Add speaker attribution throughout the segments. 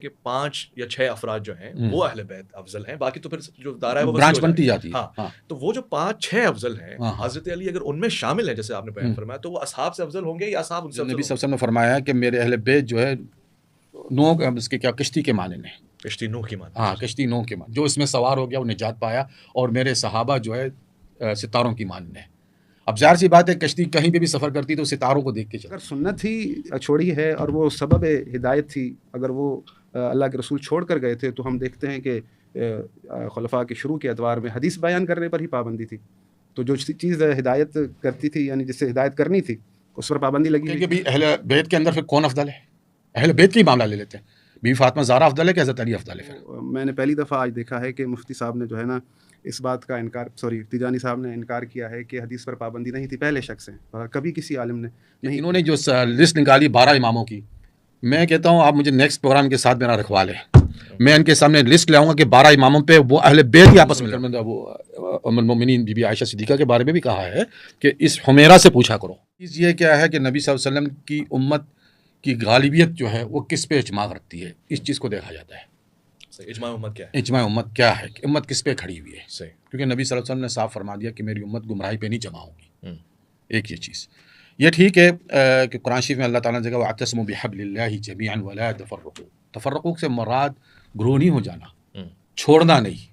Speaker 1: کہ 5 یا 6 افراد جو ہیں وہ اہل بیت افضل ہیں، باقی تو پھر جو دائرہ ہے وہ
Speaker 2: برانچ بنتی جاتی ہے.
Speaker 1: ہاں تو وہ جو 5-6 افضل ہیں حضرت علی اگر ان میں شامل ہیں جیسے آپ نے بیان فرمایا تو وہ اصحاب سے افضل ہوں گے یا اصحاب ان سے افضل؟
Speaker 2: نبی صلی اللہ علیہ وسلم نے فرمایا کہ میرے اہل بیت جو ہے نوح اس کے کیا کشتی کے معنی میں،
Speaker 1: کشتی نوح کی معنی.
Speaker 2: ہاں کشتی نوح کے معنی، جو اس میں سوار ہو گیا وہ نجات پایا، اور میرے صحابہ جو ہے ستاروں کی معنی میں. اب ظاہر سی بات ہے کشتی کہیں پہ بھی سفر کرتی تو ستاروں کو دیکھ کے چلتی.
Speaker 3: اگر سنت ہی چھوڑی ہے اور وہ سبب ہدایت تھی، اگر وہ اللہ کے رسول چھوڑ کر گئے تھے، تو ہم دیکھتے ہیں کہ خلفاء کے شروع کے ادوار میں حدیث بیان کرنے پر ہی پابندی تھی. تو جو چیز ہدایت کرتی تھی، یعنی جس سے ہدایت کرنی تھی، اس پر پابندی لگی ہوئی.
Speaker 2: کہ بھی اہل بیت کے اندر پھر کون افضل ہے؟ اہل بیت کی معاملہ لے لیتے ہیں. بی فاطمہ زہرا افضل ہے کہ حضرت علی افضل ہے؟
Speaker 3: میں نے پہلی دفعہ آج دیکھا ہے کہ مفتی صاحب نے جو ہے نا اس بات کا انکار، تیجانی صاحب نے انکار کیا ہے کہ حدیث پر پابندی نہیں تھی. پہلے شخص ہیں، اور کبھی کسی عالم نے نہیں.
Speaker 2: انہوں نے جو لسٹ نکالی 12 اماموں کی، میں کہتا ہوں آپ مجھے نیکسٹ پروگرام کے ساتھ میرا رکھوا لیں، میں ان کے سامنے لسٹ لاؤں گا کہ 12 اماموں پہ وہ اہل بیت ہی آپس میں. وہ ام المومنین بی بی عائشہ صدیقہ کے بارے میں بھی کہا ہے کہ اس حمیرہ سے پوچھا کرو. یہ کیا ہے کہ نبی صلی اللہ علیہ وسلم کی امت کی غالبیت جو ہے وہ کس پہ اجماع رکھتی ہے، اس چیز کو دیکھا جاتا ہے.
Speaker 1: اجماع امت کیا ہے؟
Speaker 2: اجماع امت کیا ہے کہ امت کس پہ کھڑی ہوئی ہے.
Speaker 1: صحیح.
Speaker 2: کیونکہ نبی صلی اللہ علیہ وسلم نے صاف فرما دیا کہ میری امت گمراہی پہ نہیں جمع ہوگی. ایک یہ چیز یہ ٹھیک ہے کہ قرآن شریف میں اللہ تعالیٰ نے کہا وَاعْتَصِمُوا بِحَبْلِ اللَّهِ جَمِيعًا وَلَا تَفَرَّقُوا. تفرقوں سے مراد گروہ نہیں ہو جانا، چھوڑنا نہیں.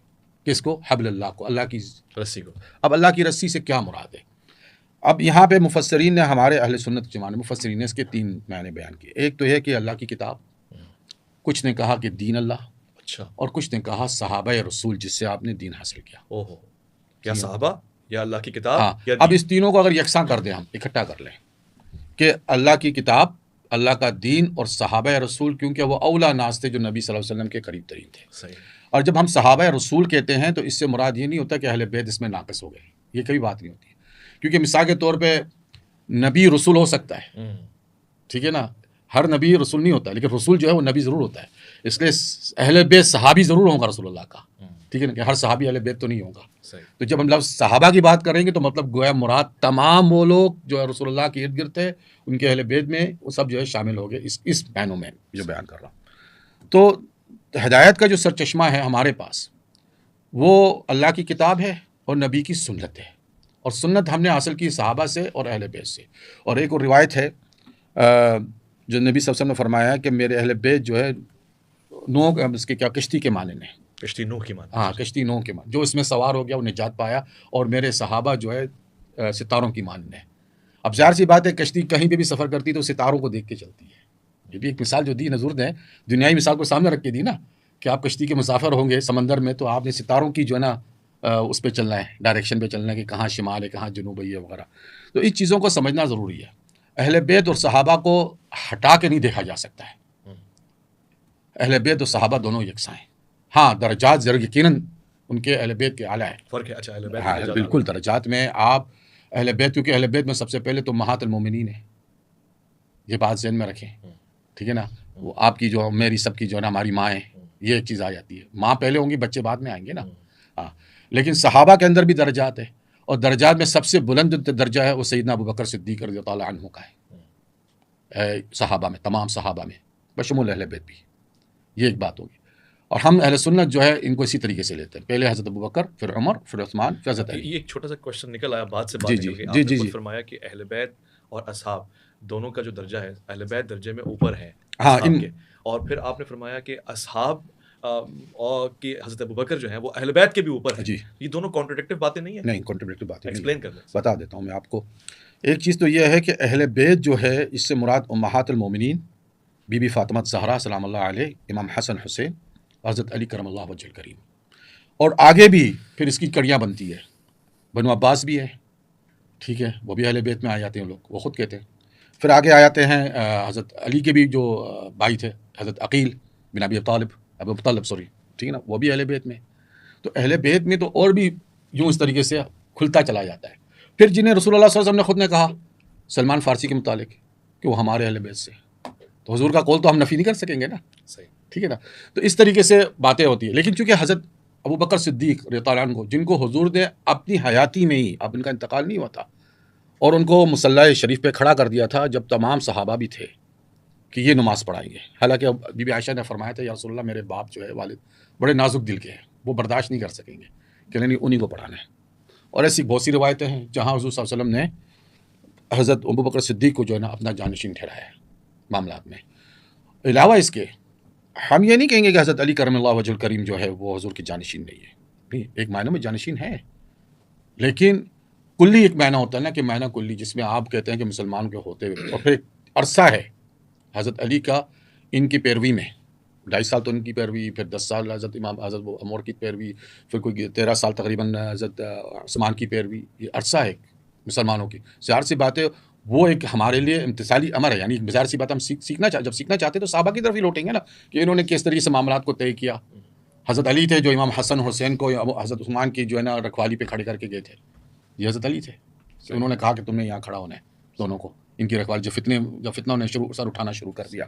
Speaker 2: کس کو؟ حبل اللہ کو، اللہ کی
Speaker 1: رسی کو.
Speaker 2: اب اللہ کی رسی سے کیا مراد ہے؟ اب یہاں پہ مفسرین نے، ہمارے اہل سنت جماعت مفسرین نے اس کے 3 معنی بیان کیے. ایک تو یہ کہ اللہ کی کتاب، کچھ نے کہا کہ دین اللہ،
Speaker 1: اچھا،
Speaker 2: اور کچھ نے کہا صحابہ رسول جس سے آپ نے دین حاصل کیا.
Speaker 1: اوہو، یا صحابہ یا اللہ کی کتاب.
Speaker 2: ہاں اب اس تینوں کو اگر یکساں کر دیں، ہم اکٹھا کر لیں کہ اللہ کی کتاب، اللہ کا دین اور صحابہ رسول، کیونکہ وہ اولا ناس تھے جو نبی صلی اللہ علیہ وسلم کے قریب ترین تھے.
Speaker 1: صحیح.
Speaker 2: اور جب ہم صحابہ رسول کہتے ہیں تو اس سے مراد یہ نہیں ہوتا کہ اہل بیت اس میں ناقص ہو گئے، یہ کبھی بات نہیں ہوتی. کیونکہ مثال کے طور پہ نبی رسول ہو سکتا ہے، ٹھیک ہے نا، ہر نبی رسول نہیں ہوتا، لیکن رسول جو ہے وہ نبی ضرور ہوتا ہے. اس لیے اہل بیت صحابی ضرور ہوگا رسول اللہ کا، ٹھیک ہے نا، کہ ہر صحابی اہل بیت تو نہیں ہوگا. تو جب ہم لفظ صحابہ کی بات کریں گے تو مطلب گویا مراد تمام وہ لوگ جو ہے رسول اللہ کے ارد گرد تھے، ان کے اہل بیت میں وہ سب جو ہے شامل ہو گئے اس معنوں میں جو بیان کر رہا ہوں. تو ہدایت کا جو سرچشمہ ہے ہمارے پاس وہ اللہ کی کتاب ہے اور نبی کی سنت ہے، اور سنت ہم نے حاصل کی صحابہ سے اور اہل بیت سے. اور ایک اور روایت ہے جو نبی صلی اللہ علیہ وسلم نے فرمایا کہ میرے اہل بیت جو ہے نوح اس کے کیا کشتی کے معنی میں،
Speaker 1: کشتی نوح کی معنی.
Speaker 2: ہاں کشتی نوح کے معنی، جو اس میں سوار ہو گیا وہ نجات پایا، اور میرے صحابہ جو ہے ستاروں کی معنی میں. اب ظاہر سی بات ہے کشتی کہیں پہ بھی سفر کرتی تو ستاروں کو دیکھ کے چلتی ہے. یہ بھی ایک مثال جو دی حضور نے، دنیائی مثال کو سامنے رکھ کے دی نا، کہ آپ کشتی کے مسافر ہوں گے سمندر میں تو آپ نے ستاروں کی جو ہے نا اس پہ چلنا ہے، ڈائریکشن پہ چلنا ہے کہ کہاں شمال ہے کہاں جنوب ہے وغیرہ. تو اس چیزوں کو سمجھنا ضروری ہے. اہل بیت اور صحابہ کو ہٹا کے نہیں دیکھا جا سکتا ہے. اہل بیت اور صحابہ دونوں یکساں ہیں. ہاں درجات ضرور یقیناً ان کے اہل بیت کے اعلیٰ ہے،
Speaker 1: فرق ہے. اچھا، اہل بیت
Speaker 2: ہاں بالکل درجات میں آپ اہل بیت، کیونکہ اہل بیت میں سب سے پہلے تو امہات المومنین ہے، یہ بات ذہن میں رکھیں، ٹھیک ہے نا. وہ آپ کی جو میری سب کی جو ہے نا ہماری ماں ہے، یہ ایک چیز آ جاتی ہے. ماں پہلے ہوں گی، بچے بعد میں آئیں گے نا. ہاں لیکن صحابہ کے اندر بھی درجات ہے، اور درجات میں سب سے بلند جو درجہ ہے وہ سیدنا ابوبکر صدیق رضی اللہ عنہ کا ہے، صحابہ میں، تمام صحابہ میں بشمول اہل بیت بھی. یہ ایک بات ہوگی. اور ہم اہل سنت جو ہے ان کو اسی طریقے سے لیتے ہیں، پہلے حضرت ابوبکر، پھر عمر، پھر عثمان، پھر حضرت علی.
Speaker 1: یہ ایک چھوٹا سا کوشچن نکل آیا، بات سے بات
Speaker 2: جی
Speaker 1: نکل گئی.
Speaker 2: جی
Speaker 1: آپ نے
Speaker 2: جی
Speaker 1: فرمایا کہ اہل بیت اور اصحاب دونوں کا جو درجہ ہے، اہل بیت درجے میں اوپر ہے
Speaker 2: ہاں
Speaker 1: اصحاب کے، اور پھر آپ نے فرمایا کہ اصحاب اور کہ حضرت ابوبکر جو ہیں وہ اہل بیت کے بھی اوپر ہیں.
Speaker 2: جی
Speaker 1: یہ دونوں کانٹرڈکٹیو باتیں نہیں ہیں؟
Speaker 2: نہیں کانٹرڈکٹیو باتیں
Speaker 1: ایکسپلین کر دیں.
Speaker 2: بتا دیتا ہوں میں آپ کو. ایک چیز تو یہ ہے کہ اہل بیت جو ہے اس سے مراد امہات المومنین، بی بی فاطمہ زہرا سلام اللہ علیہ، امام حسن حسین، حضرت علی کرم اللہ وجہ الکریم. اور آگے بھی پھر اس کی کڑیاں بنتی ہے. بنو عباس بھی ہے، ٹھیک ہے، وہ بھی اہل بیت میں آ جاتے ہیں لوگ، وہ خود کہتے ہیں. پھر آگے آ جاتے ہیں حضرت علی کے بھی جو بھائی تھے، حضرت عقیل بن ابو طالب، ٹھیک ہے نا، وہ بھی اہل بیت میں. تو اہل بیت میں تو اور بھی یوں اس طریقے سے کھلتا چلا جاتا ہے. پھر جنہیں رسول اللہ صلی اللہ علیہ وسلم نے خود نے کہا سلمان فارسی کے متعلق کہ وہ ہمارے اہل بیت سے، تو حضور کا قول تو ہم نفی نہیں کر سکیں گے نا.
Speaker 1: صحیح،
Speaker 2: ٹھیک ہے نا. تو اس طریقے سے باتیں ہوتی ہیں. لیکن چونکہ حضرت ابوبکر صدیق رضی اللہ عنہ کو، جن کو حضور نے اپنی حیاتی میں ہی، اب ان کا انتقال نہیں ہوا تھا، اور ان کو مصلی شریف پہ کھڑا کر دیا تھا جب تمام صحابہ بھی تھے، کہ یہ نماز پڑھائیں گے. حالانکہ بی بی عائشہ نے فرمایا تھا یا رسول اللہ میرے باپ جو ہے والد بڑے نازک دل کے ہیں, وہ برداشت نہیں کر سکیں گے کہ نہیں انہیں کو پڑھانا ہے. اور ایسی بہت سی روایتیں ہیں جہاں حضور صلی اللہ علیہ وسلم نے حضرت ابوبکر صدیق کو جو ہے نا اپنا جانشین ٹھہرایا ہے معاملات میں. علاوہ اس کے ہم یہ نہیں کہیں گے کہ حضرت علی کرم اللہ وجہ الکریم جو ہے وہ حضور کی جانشین نہیں ہے. نہیں, ایک معنی میں جانشین ہے, لیکن کلی ایک معنی ہوتا ہے نا کہ معنی کلی, جس میں آپ کہتے ہیں کہ مسلمان کے ہوتے ہوئے اور پھر ایک عرصہ ہے حضرت علی کا ان کی پیروی میں, 2.5 سال تو ان کی پیروی, پھر 10 سال حضرت امام حضرت عمر کی پیروی, پھر کوئی 13 سال تقریباً حضرت عثمان کی پیروی. یہ عرصہ ہے مسلمانوں کی. ظاہر سی بات ہے وہ ایک ہمارے لیے امتثالی امر ہے, یعنی ظاہر سی بات ہم جب سیکھنا چاہتے ہیں تو صحابہ کی طرف ہی لوٹیں گے نا کہ انہوں نے کس طریقے سے معاملات کو طے کیا. حضرت علی تھے جو امام حسن حسین کو حضرت عثمان کی جو ہے نا رکھوالی پہ کھڑے کر کے گئے تھے. یہ حضرت علی تھے, انہوں نے کہا کہ تم نے یہاں کھڑا ہونا ہے دونوں کو, ان کی رکھوالی جب فتنہ نے سر اٹھانا شروع کر دیا.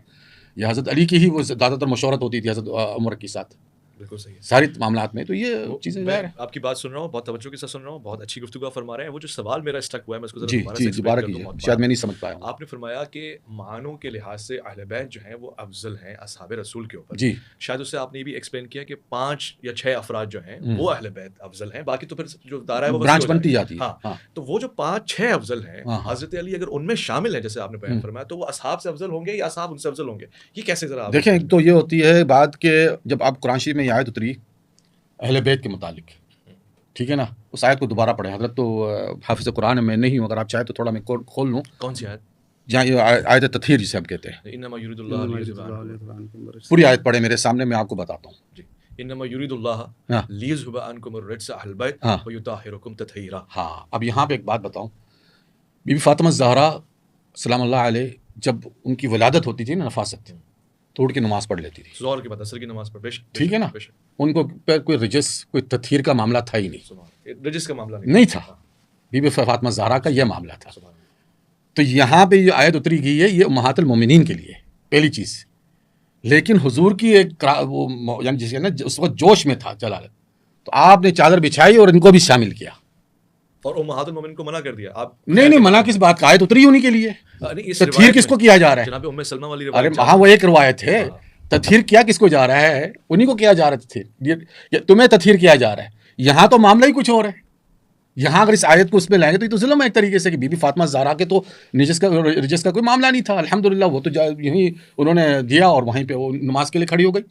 Speaker 2: یہ حضرت علی کی ہی وہ زیادہ تر مشورت ہوتی تھی حضرت عمر کے ساتھ
Speaker 1: بالکل صحیح
Speaker 2: ساری معاملات میں. تو یہ چیزیں
Speaker 1: میں آپ کی بات سن رہا ہوں, بہت توجہ کے ساتھ سن رہا ہوں, بہت اچھی گفتگو فرما رہے ہیں. وہ جو سوال میرا اسٹک ہوا ہے میں اس کو
Speaker 2: جی دوبارہ کیجیے, شاید میں نہیں سمجھ پایا ہوں.
Speaker 1: آپ نے فرمایا کہ معنوں کے لحاظ سے اہل بیت جو ہیں وہ افضل ہیں اصحاب رسول کے اوپر.
Speaker 2: جی
Speaker 1: شاید اس سے آپ نے یہ بھی ایکسپلین کیا کہ 5 یا 6 افراد جو ہیں وہ اہل بیت افضل ہیں, باقی تو پھر جو دائرہ ہے وہ
Speaker 2: برانچ بنتی جاتی ہے.
Speaker 1: ہاں, تو وہ جو 5-6 افضل ہیں حضرت علی اگر ان میں شامل ہیں جیسے آپ نے بیان فرمایا, تو وہ اصحاب سے افضل ہوں گے یا اصحاب ان سے افضل ہوں گے؟ یہ کیسے ذرا
Speaker 2: دیکھیں. ایک تو یہ ہوتی ہے بات کہ جب آپ قرآن شریف میں یہ آیت اتری اہل بیت کے متعلق, ٹھیک ہے نا, اس آیت کو دوبارہ پڑھیں. حضرت تو حافظ قرآن میں نہیں ہوں, اگر آپ چاہے تو تھوڑا میں کھول لوں.
Speaker 1: کون سی آیت؟
Speaker 2: جہاں یہ آیت تطہیر جسے ہم کہتے ہیں,
Speaker 1: انما یرید اللہ
Speaker 2: پوری آیت پڑھیں میرے سامنے, میں آپ کو بتاتا ہوں.
Speaker 1: انما یرید اللہ لیذهب عنکم الرجس اہل البیت ویطہرکم تطہیرا.
Speaker 2: ہاں, اب یہاں پہ ایک بات بتاؤں. بی بی فاطمہ زہرا سلام اللہ علیہ جب ان کی ولادت ہوتی تھی نا, نفاست, تو اٹھ کے نماز پڑھ لیتی تھی
Speaker 1: ظہر کے بعد عصر کی نماز پڑھ.
Speaker 2: ٹھیک ہے نا, ان کو کوئی رجس کوئی تطہیر کا معاملہ تھا ہی نہیں,
Speaker 1: رجس کا معاملہ
Speaker 2: نہیں تھا. بی بی فاطمہ زہرا کا یہ معاملہ تھا. تو یہاں پہ یہ آیت اتری گئی ہے یہ امہات المومنین کے لیے پہلی چیز. لیکن حضور کی ایک یعنی جس نا اس وقت جوش میں تھا جلالت, تو آپ نے چادر بچھائی اور ان کو بھی شامل کیا
Speaker 1: اور امہات المومنین کو منع کر دیا. آپ
Speaker 2: نہیں منع کس بات کا, آیت اتری انہی کے لیے. تطہیر کس کو کیا جا رہا ہے؟
Speaker 1: جناب ام سلمہ والی
Speaker 2: ارے وہاں وہ ایک روایت ہے. تطہیر کیا کس کو جا رہا ہے؟ انہی کو کیا جا رہا تھا, تمہیں تطہیر کیا جا رہا ہے. یہاں تو معاملہ ہی کچھ اور ہے. یہاں اگر اس آیت کو اس میں لائیں گے تو یہ تو ظلم ہے ایک طریقے سے کہ بی بی فاطمہ زہرا کے تو رجس کا کوئی معاملہ نہیں تھا. الحمدللہ وہ تو یہیں انہوں نے دیا اور وہیں پہ وہ نماز کے لیے کھڑی ہو گئی.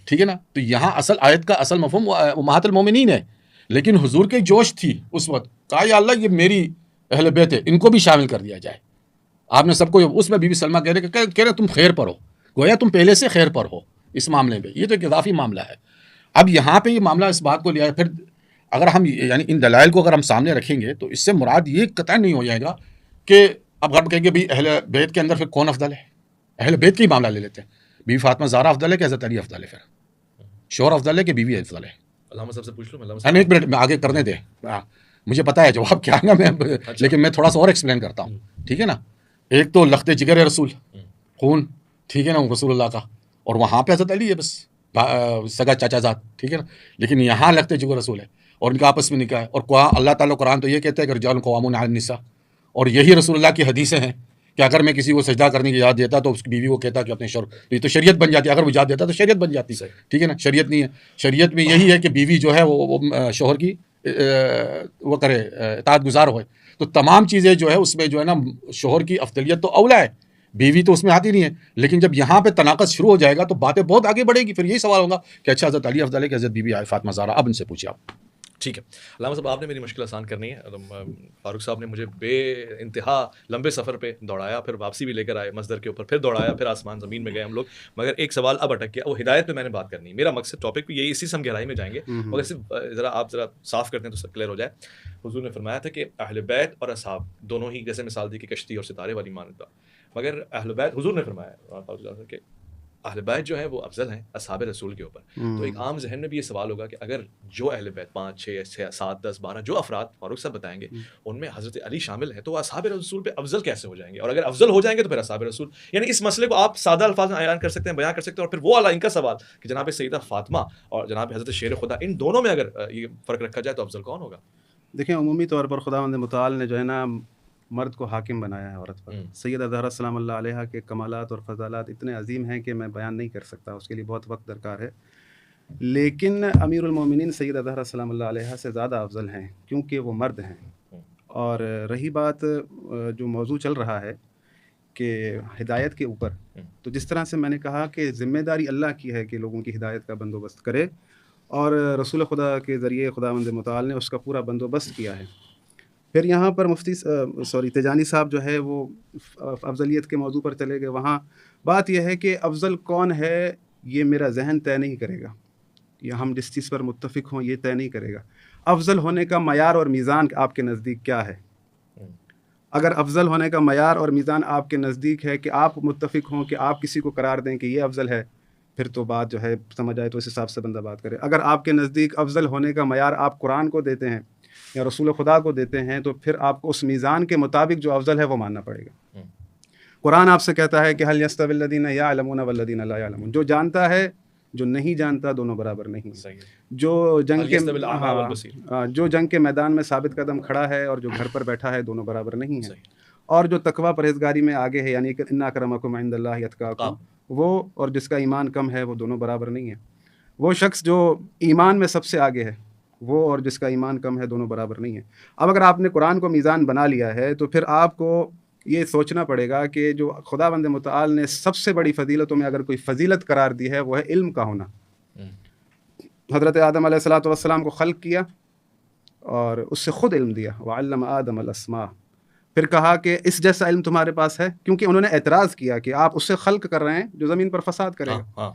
Speaker 2: ٹھیک ہے نا, تو یہاں اصل آیت کا اصل مفہوم امہات المومنین ہے. لیکن حضور کے جوش تھی اس وقت, کہا یا اللہ یہ میری اہل بیت ہے, ان کو بھی شامل کر دیا جائے. آپ نے سب کو اس میں بی بی سلمہ کہہ رہے تم خیر پر ہو, گویا تم پہلے سے خیر پر ہو اس معاملے میں. یہ تو ایک اضافی معاملہ ہے. اب یہاں پہ یہ معاملہ اس بات کو لیا ہے. پھر اگر ہم یعنی ان دلائل کو اگر ہم سامنے رکھیں گے تو اس سے مراد یہ قطعی نہیں ہو جائے گا کہ اب ہم کہیں گے بھائی اہل بیت کے اندر پھر کون افضل ہے. اہل بیت کا ہی معاملہ لے لیتے ہیں. بی بی فاطمہ زہرا افضل ہے کہ حضرت علی افضل ہے؟ پھر شوہر افضل ہے کہ بیوی افضل ہے؟
Speaker 1: علامہ صاحب سے پوچھ لوں.
Speaker 2: ایک منٹ میں آگے کرنے دیں, مجھے پتا ہے جواب کیا ہے میں, لیکن میں تھوڑا سا اور ایکسپلین کرتا ہوں. ٹھیک ہے نا, ایک تو لخت جگر رسول خون, ٹھیک ہے نا, رسول اللہ کا, اور وہاں پہ حضرت علی ہے بس سگا چاچا زاد. ٹھیک ہے نا, لیکن یہاں لخت جگر رسول ہے اور ان کا آپس میں نکاح ہے. اور اللہ تعالیٰ قرآن تو یہ کہتا ہے کہ رجال قوامون علی النساء, اور یہی رسول اللہ کی حدیثیں ہیں کہ اگر میں کسی کو سجدہ کرنے کی اجازت دیتا تو اس کی بیوی کو کہتا کہ اپنے شوہر, یہ تو شریعت بن جاتی ہے. اگر وہ اجازت دیتا تو شریعت بن جاتی. ٹھیک ہے نا, شریعت نہیں ہے. شریعت میں یہی ہے کہ بیوی جو ہے وہ شوہر کی وہ کرے, اطاعت گزار ہوئے. تو تمام چیزیں جو ہے اس میں جو ہے نا شوہر کی افضلیت تو اولا ہے, بیوی تو اس میں آتی نہیں ہے. لیکن جب یہاں پہ تناقض شروع ہو جائے گا تو باتیں بہت آگے بڑھے گی. پھر یہی سوال ہوگا کہ اچھا حضرت علی افضل ہے کہ حضرت بی بی فاطمہ زہرا؟ اب ان سے پوچھیں آپ.
Speaker 1: ٹھیک ہے علامہ صاحب, آپ نے میری مشکل آسان کرنی ہے. فاروق صاحب نے مجھے بے انتہا لمبے سفر پہ دوڑایا, پھر واپسی بھی لے کر آئے مصدر کے اوپر, پھر دوڑایا, پھر آسمان زمین میں گئے ہم لوگ. مگر ایک سوال اب اٹک گیا, وہ ہدایت پہ میں نے بات کرنی ہے. میرا مقصد ٹاپک بھی یہی, اسی سے ہم گہرائی میں جائیں گے, مگر صرف آپ ذرا صاف کرتے ہیں تو کلیئر ہو جائے. حضور نے فرمایا تھا کہ اہل بیت اور اصحاب دونوں ہی, جیسے مثال دی کہ کشتی اور ستارے والی مانتا, مگر اہل بیت حضور نے فرمایا کہ اہل بیت جو ہے وہ افضل ہیں اصحاب رسول کے اوپر. تو ایک عام ذہن میں بھی یہ سوال ہوگا کہ اگر جو اہل بیت 5 6 7 10 12 جو افراد فاروق صاحب بتائیں گے ان میں حضرت علی شامل ہیں, تو وہ اصحاب رسول پہ افضل کیسے ہو جائیں گے؟ اور اگر افضل ہو جائیں گے تو پھر اصحاب رسول, یعنی اس مسئلے کو آپ سادہ الفاظ میں بیان کر سکتے ہیں, بیان کر سکتے ہیں. اور پھر وہ والا ان کا سوال کہ جناب سیدہ فاطمہ اور جناب حضرت شیر خدا, ان دونوں میں اگر یہ فرق رکھا جائے تو افضل کون ہوگا؟
Speaker 3: دیکھیں عمومی طور پر خداوند متعال نے جو ہے نا مرد کو حاکم بنایا ہے عورت پر. سیدہ زہرا سلام اللہ علیہا کے کمالات اور فضالات اتنے عظیم ہیں کہ میں بیان نہیں کر سکتا، اس کے لیے بہت وقت درکار ہے. لیکن امیر المومنین سیدہ زہرا سلام اللہ علیہا سے زیادہ افضل ہیں کیونکہ وہ مرد ہیں. اور رہی بات جو موضوع چل رہا ہے کہ ہدایت کے اوپر، تو جس طرح سے میں نے کہا کہ ذمہ داری اللہ کی ہے کہ لوگوں کی ہدایت کا بندوبست کرے، اور رسول خدا کے ذریعے خداوند متعال نے اس کا پورا بندوبست کیا ہے. پھر یہاں پر مفتی تیجانی صاحب جو ہے وہ افضلیت کے موضوع پر چلے گئے. وہاں بات یہ ہے کہ افضل کون ہے یہ میرا ذہن طے نہیں کرے گا، یا ہم جس چیز پر متفق ہوں یہ طے نہیں کرے گا. افضل ہونے کا معیار اور میزان آپ کے نزدیک کیا ہے؟ اگر افضل ہونے کا معیار اور میزان آپ کے نزدیک ہے کہ آپ متفق ہوں کہ آپ کسی کو قرار دیں کہ یہ افضل ہے، پھر تو بات جو ہے سمجھ آئے تو اس حساب سے بندہ بات کرے. اگر آپ کے نزدیک افضل ہونے کا معیار آپ قرآن کو دیتے ہیں یا رسول خدا کو دیتے ہیں، تو پھر آپ کو اس میزان کے مطابق جو افضل ہے وہ ماننا پڑے گا. قرآن آپ سے کہتا ہے کہ هل يستوي الذين يعلمون والذين لا يعلمون، جو جانتا ہے جو نہیں جانتا دونوں برابر نہیں. جو جنگ کے میدان میں ثابت قدم کھڑا ہے اور جو گھر پر بیٹھا ہے دونوں برابر نہیں ہے. اور جو تقویٰ پرہیزگاری میں آگے ہے، یعنی کہ ان اکرمکم عند اللہ اتقاکم، وہ اور جس کا ایمان کم ہے وہ دونوں برابر نہیں ہے. وہ شخص جو ایمان میں سب سے آگے ہے وہ اور جس کا ایمان کم ہے دونوں برابر نہیں ہے. اب اگر آپ نے قرآن کو میزان بنا لیا ہے تو پھر آپ کو یہ سوچنا پڑے گا کہ جو خداوند متعال نے سب سے بڑی فضیلتوں میں اگر کوئی فضیلت قرار دی ہے وہ ہے علم کا ہونا. حضرت آدم علیہ الصلوۃ والسلام کو خلق کیا اور اس سے خود علم دیا، وعلم آدم الاسماء. پھر کہا کہ اس جیسا علم تمہارے پاس ہے، کیونکہ انہوں نے اعتراض کیا کہ آپ اس سے خلق کر رہے ہیں جو زمین پر فساد کرے گا.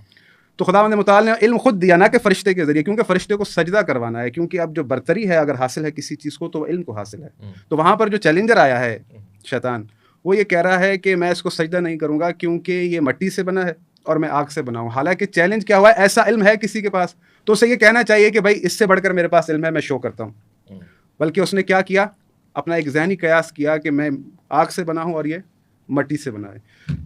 Speaker 3: تو خداوند متعال نے علم خود دیا، نہ کہ فرشتے کے ذریعے، کیونکہ فرشتے کو سجدہ کروانا ہے. کیونکہ اب جو برتری ہے اگر حاصل ہے کسی چیز کو تو وہ علم کو حاصل ہے. تو وہاں پر جو چیلنجر آیا ہے شیطان، وہ یہ کہہ رہا ہے کہ میں اس کو سجدہ نہیں کروں گا کیونکہ یہ مٹی سے بنا ہے اور میں آگ سے بنا ہوں. حالانکہ چیلنج کیا ہوا ہے، ایسا علم ہے کسی کے پاس تو اسے یہ کہنا چاہیے کہ بھائی اس سے بڑھ کر میرے پاس علم ہے، میں شو کرتا ہوں. بلکہ اس نے کیا کیا، اپنا ایک ذہنی قیاس کیا کہ میں آگ سے بنا ہوں اور یہ مٹی سے بنا ہے.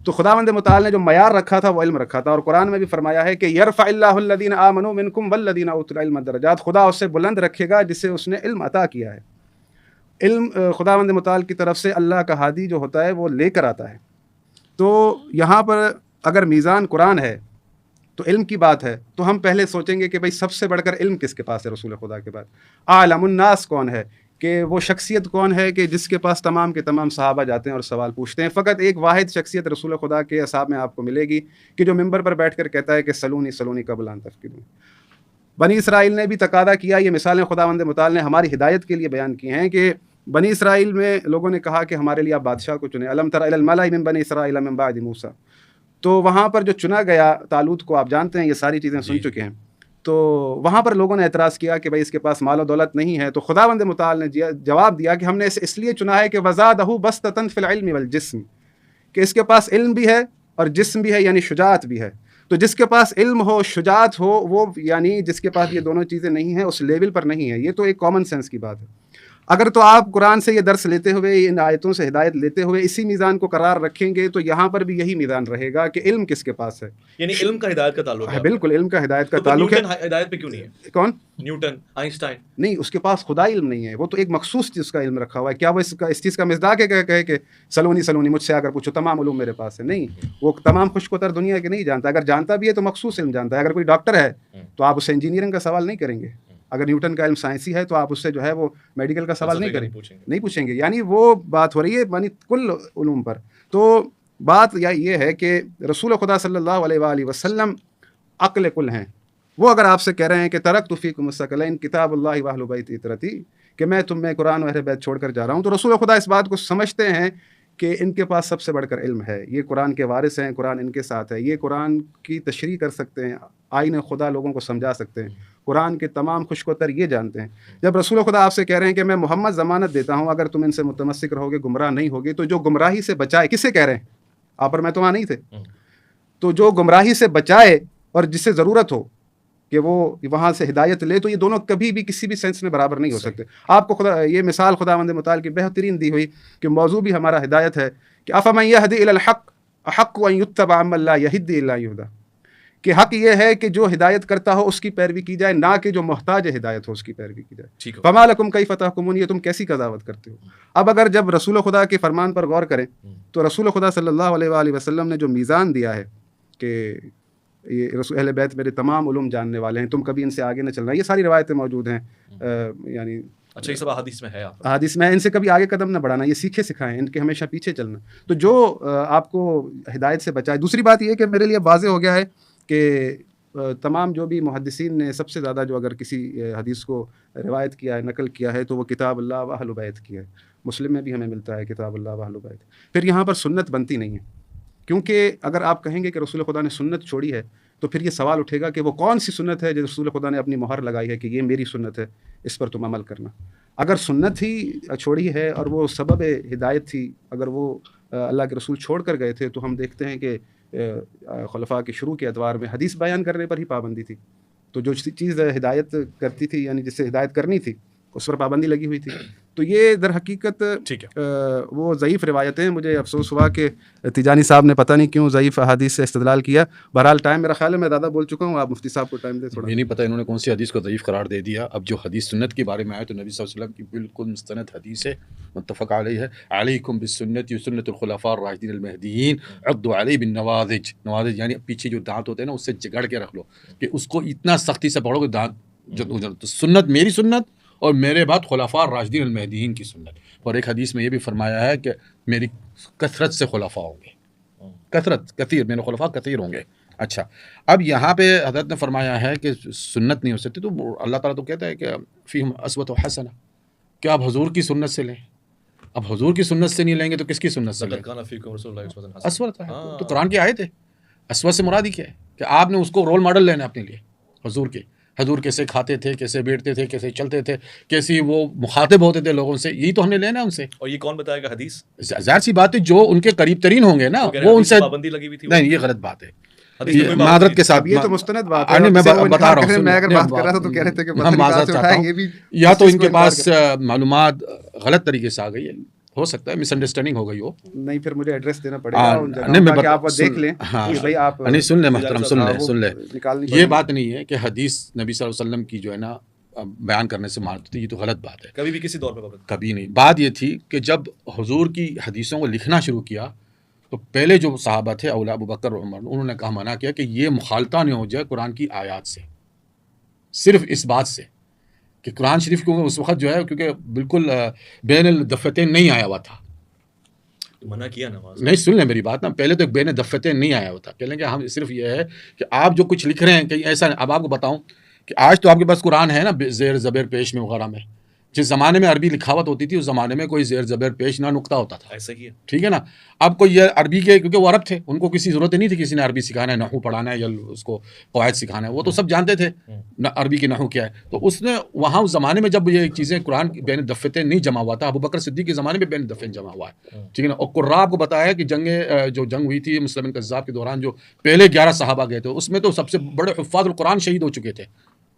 Speaker 3: تو خداوند متعال نے جو معیار رکھا تھا وہ علم رکھا تھا. اور قرآن میں بھی فرمایا ہے کہ یرفع اللہ الذین آمنوا منکم والذین اوتوا العلم درجات، خدا اسے بلند رکھے گا جسے اس نے علم عطا کیا ہے. علم خداوند متعال کی طرف سے اللہ کا ہادی جو ہوتا ہے وہ لے کر آتا ہے. تو یہاں پر اگر میزان قرآن ہے تو علم کی بات ہے تو ہم پہلے سوچیں گے کہ بھئی سب سے بڑھ کر علم کس کے پاس ہے رسول خدا کے بعد. عالم الناس کون ہے، کہ وہ شخصیت کون ہے کہ جس کے پاس تمام کے تمام صحابہ جاتے ہیں اور سوال پوچھتے ہیں. فقط ایک واحد شخصیت رسول خدا کے اصحاب میں آپ کو ملے گی کہ جو ممبر پر بیٹھ کر کہتا ہے کہ سلونی سلونی قبل ان تفقدون. بنی اسرائیل نے بھی تقاضا کیا. یہ مثالیں خداوند متعال نے ہماری ہدایت کے لیے بیان کی ہیں کہ بنی اسرائیل میں لوگوں نے کہا کہ ہمارے لیے آپ بادشاہ کو چنیں. الم تر الی الملأ من بنی اسرائیل من بعد موسیٰ. تو وہاں پر جو چنا گیا طالوت کو، آپ جانتے ہیں یہ ساری چیزیں سن چکے ہیں. تو وہاں پر لوگوں نے اعتراض کیا کہ بھائی اس کے پاس مال و دولت نہیں ہے. تو خداوند متعال نے جواب دیا کہ ہم نے اسے اس لیے چنا ہے کہ وزادہ بسطۃ فی العلم والجسم، کہ اس کے پاس علم بھی ہے اور جسم بھی ہے، یعنی شجاعت بھی ہے. تو جس کے پاس علم ہو، شجاعت ہو، وہ یعنی جس کے پاس یہ دونوں چیزیں نہیں ہیں اس لیول پر نہیں ہے. یہ تو ایک کامن سینس کی بات ہے. اگر تو آپ قرآن سے یہ درس لیتے ہوئے، ان آیتوں سے ہدایت لیتے ہوئے اسی میزان کو قرار رکھیں گے تو یہاں پر بھی یہی میزان رہے گا کہ علم کس کے پاس ہے.
Speaker 1: یعنی علم کا ہدایت کا تعلق ہے.
Speaker 3: بالکل علم کا ہدایت کا تعلق ہے.
Speaker 1: ہدایت پہ کیوں نہیں ہے؟
Speaker 3: کون؟
Speaker 1: Newton, Einstein. نہیں،
Speaker 3: اس کے پاس خدا علم نہیں ہے. وہ تو ایک مخصوص چیز کا علم رکھا ہوا ہے. کیا وہ اس چیز کا مصداق ہے کہ کہے کہ سلونی سلونی مجھ سے اگر پوچھو تمام علوم میرے پاس ہے؟ نہیں، وہ تمام خشک و تر دنیا کے نہیں جانتا. اگر جانتا بھی ہے تو مخصوص علم جانتا ہے. اگر کوئی ڈاکٹر ہے تو آپ اسے انجینئرنگ کا سوال نہیں کریں گے. اگر نیوٹن کا علم سائنسی ہے تو آپ اس سے جو ہے وہ میڈیکل کا سوال نہیں پوچھیں گے. یعنی وہ بات ہو رہی ہے یعنی کل علوم پر. تو بات یہ ہے کہ رسول خدا صلی اللہ علیہ وآلہ وسلم عقل کل ہیں. وہ اگر آپ سے کہہ رہے ہیں کہ ترکت فیکم الثقلین کتاب اللہ واہل بیت عترتی، کہ میں تم میں قرآن و اہل بیت چھوڑ کر جا رہا ہوں، تو رسول خدا اس بات کو سمجھتے ہیں کہ ان کے پاس سب سے بڑھ کر علم ہے. یہ قرآن کے وارث ہیں، قرآن ان کے ساتھ ہے. یہ قرآن کی تشریح کر سکتے ہیں، آئین خدا لوگوں کو سمجھا سکتے ہیں. قرآن کے تمام خشک و تر یہ جانتے ہیں. جب رسول خدا آپ سے کہہ رہے ہیں کہ میں محمد ضمانت دیتا ہوں اگر تم ان سے متمسک رہو گے گمراہ نہیں ہوگے، تو جو گمراہی سے بچائے، کسے کہہ رہے ہیں؟ آپ اور میں تو وہاں نہیں تھے. تو جو گمراہی سے بچائے اور جسے ضرورت ہو کہ وہ وہاں سے ہدایت لے، تو یہ دونوں کبھی بھی کسی بھی سینس میں برابر نہیں ہو سکتے. آپ کو یہ مثال خداوند متعال کی بہترین دی ہوئی کہ موضوع بھی ہمارا ہدایت ہے کہ افمن یہدی الی الحق احق ان یتبع امن لا یہدی الا یہدی، کہ حق یہ ہے کہ جو ہدایت کرتا ہو اس کی پیروی کی جائے، نہ کہ جو محتاج ہدایت ہو اس کی پیروی کی جائے.
Speaker 1: ٹھیک ہے.
Speaker 3: فما لکم کیف تحکمون، یہ تم کیسی قضاوت کرتے ہو. اب اگر جب رسول خدا کے فرمان پر غور کریں تو رسول خدا صلی اللہ علیہ وآلہ وسلم نے جو میزان دیا ہے کہ یہ رسول اہل بیت میرے تمام علوم جاننے والے ہیں، تم کبھی ان سے آگے نہ چلنا، یہ ساری روایتیں موجود ہیں. یعنی
Speaker 1: اچھا، یہ سب احادیث میں ہے.
Speaker 3: حدیث میں ان سے کبھی آگے قدم نہ بڑھانا، یہ سیکھے سکھائیں، ان کے ہمیشہ پیچھے چلنا. تو جو آپ کو ہدایت سے بچائے. دوسری بات یہ کہ میرے لیے واضح ہو گیا ہے کہ تمام جو بھی محدثین نے سب سے زیادہ جو اگر کسی حدیث کو روایت کیا ہے، نقل کیا ہے، تو وہ کتاب اللہ و اہل بیت کی ہے. مسلم میں بھی ہمیں ملتا ہے کتاب اللہ و اہل بیت. پھر یہاں پر سنت بنتی نہیں ہے، کیونکہ اگر آپ کہیں گے کہ رسول خدا نے سنت چھوڑی ہے تو پھر یہ سوال اٹھے گا کہ وہ کون سی سنت ہے جو رسول خدا نے اپنی مہر لگائی ہے کہ یہ میری سنت ہے، اس پر تم عمل کرنا. اگر سنت ہی چھوڑی ہے اور وہ سبب ہدایت تھی، اگر وہ اللہ کے رسول چھوڑ کر گئے تھے، تو ہم دیکھتے ہیں کہ خلفاء کے شروع کے ادوار میں حدیث بیان کرنے پر ہی پابندی تھی. تو جو چیز ہدایت کرتی تھی، یعنی جس سے ہدایت کرنی تھی، اس پر پابندی لگی ہوئی تھی. تو یہ در حقیقت وہ ضعیف روایتیں ہیں. مجھے افسوس ہوا کہ تیجانی صاحب نے پتہ نہیں کیوں ضعیف احادیث سے استدلال کیا. بہرحال ٹائم میرا خیال ہے میں زیادہ بول چکا ہوں، آپ مفتی صاحب کو ٹائم دیں تھوڑا.
Speaker 2: مجھے نہیں پتہ انہوں نے کون سی حدیث کو ضعیف قرار دے دیا. اب جو حدیث سنت کے بارے میں آئے تو نبی صلی اللہ علیہ وسلم کی بالکل مستند حدیث ہے، متفق علیہ ہے. علیکم بالسنت سنت الخلفاء الراشدین المہدیین عضوا علیہ بالنواذج. نواذج یعنی پیچھے جو دانت ہوتے ہیں نا، اس سے جگڑ کے رکھ لو کہ اس کو اتنا سختی سے پڑھو کہ دانت جو تو سنت میری سنت اور میرے بعد خلفاء الراشدین المہدیین کی سنت. اور ایک حدیث میں یہ بھی فرمایا ہے کہ میری کثرت سے خلفاء ہوں گے، کثرت کثیر، میرے خلفاء کثیر ہوں گے. اچھا، اب یہاں پہ حضرت نے فرمایا ہے کہ سنت نہیں ہو سکتی، تو اللہ تعالیٰ تو کہتا ہے کہ فیہم اسوۃ حسنہ، کہ آپ حضور کی سنت سے لیں. اب حضور کی سنت سے نہیں لیں گے تو کس کی سنت سے لیں؟ اسوۃ. تو قرآن کی آیت ہے. اسوۃ سے مراد ہی کیا ہے کہ آپ نے اس کو رول ماڈل لینا اپنے لیے حضور کے. حضور کیسے کھاتے تھے، کیسے بیٹھتے تھے، کیسے چلتے تھے، کیسی وہ مخاطب ہوتے تھے لوگوں سے، یہی تو ہم نے لینا ہے ان سے.
Speaker 1: اور یہ کون بتائے گا حدیث؟
Speaker 2: ظاہر سی بات ہے جو ان کے قریب ترین ہوں گے نا، وہ ان سے
Speaker 1: پابندی لگی ہوئی تھی.
Speaker 2: نہیں، یہ غلط بات ہے. معذرت کے ساتھ
Speaker 3: یہ تو مستند بات ہے.
Speaker 2: میں بتا رہا ہوں،
Speaker 3: میں اگر بات کر رہا تھا تو کہہ رہے تھے کہ
Speaker 2: ہم معذرت چاہتا ہوں، یا تو ان کے پاس معلومات غلط طریقے سے آ گئی ہے، ہو سکتا ہے مس انڈرسٹینڈنگ ہو گئی ہو.
Speaker 3: نہیں، پھر مجھے ایڈریس دینا پڑے گا ان جگہوں کا کہ آپ دیکھ لیں کہ بھائی آپ
Speaker 2: نہیں. سن لیں محترم، سن لیں. یہ بات نہیں ہے کہ حدیث نبی صلی اللہ علیہ وسلم کی جو ہے نا بیان کرنے سے مانتے تھے، یہ تو غلط بات ہے.
Speaker 1: کبھی بھی کسی دور پہ
Speaker 2: کبھی نہیں. بات یہ تھی کہ جب حضور کی حدیثوں کو لکھنا شروع کیا تو پہلے جو صحابہ تھے اولا ابو بکر اور عمر، انہوں نے کہا منع کیا کہ یہ مخالطہ نہیں ہو جائے قرآن کی آیات سے، صرف اس بات سے کہ قرآن شریف کیونکہ اس وقت جو ہے کیونکہ بالکل بین الدفتین نہیں آیا ہوا تھا.
Speaker 1: منع کیا نماز
Speaker 2: نہیں، سن لیں میری بات نا، پہلے تو ایک بین دفتین نہیں آیا ہوتا. کہہ لیں کہ ہم صرف یہ ہے کہ آپ جو کچھ لکھ رہے ہیں کہیں ایسا. اب آپ کو بتاؤں کہ آج تو آپ کے پاس قرآن ہے نا زیر زبر پیش میں وغیرہ میں. جس زمانے میں عربی لکھاوت ہوتی تھی اس زمانے میں کوئی زیر زبر پیش نہ نقطہ ہوتا تھا.
Speaker 1: ایسا ہی ہے،
Speaker 2: ٹھیک ہے نا. اب کوئی یہ عربی کے، کیونکہ وہ عرب تھے، ان کو کسی ضرورت نہیں تھی کسی نے عربی سکھانا ہے، نحو پڑھانا ہے یا اس کو قواعد سکھانا ہے، وہ تو سب جانتے تھے عربی کی نحو کیا ہے. تو اس نے وہاں اس زمانے میں جب یہ چیزیں قرآن بین دفتیں نہیں جمع ہوا تھا، ابو بکر صدیق کے زمانے میں بین دفتیں جمع ہوا ہے. ٹھیک ہے نا. اور قراء آپ کو بتایا کہ جو جنگ ہوئی تھی مسلم کذاب کے دوران، جو پہلے 11 صحابہ گئے تھے، اس میں تو سب سے بڑے حفاظ القرآن شہید ہو چکے تھے،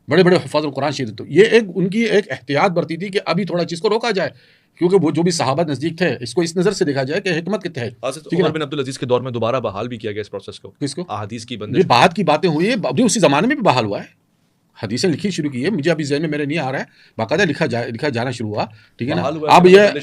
Speaker 2: بڑے بڑے حفاظ القرآن شہید. تو یہ ایک ان کی ایک احتیاط برتی تھی کہ ابھی تھوڑا چیز کو روکا جائے، کیونکہ وہ جو بھی صحابہ نزدیک تھے اس کو اس نظر سے دیکھا جائے کہ حکمت کے تحت.
Speaker 1: عمر بن عبدالعزیز کے دور میں دوبارہ بحال بھی کیا گیا اس پروسیس کو.
Speaker 2: کس کو؟
Speaker 1: احادیث کی
Speaker 2: یہ
Speaker 1: بندش.
Speaker 2: بعد کی باتیں ہوئی ہیں، ابھی اسی زمانے میں بھی بحال ہوا ہے. حدیثیں لکھی شروع کی ہے، مجھے ابھی ذہن میں میرے نہیں آ رہا ہے، باقاعدہ لکھا جانا شروع ہوا. ٹھیک ہے نا. اب یہ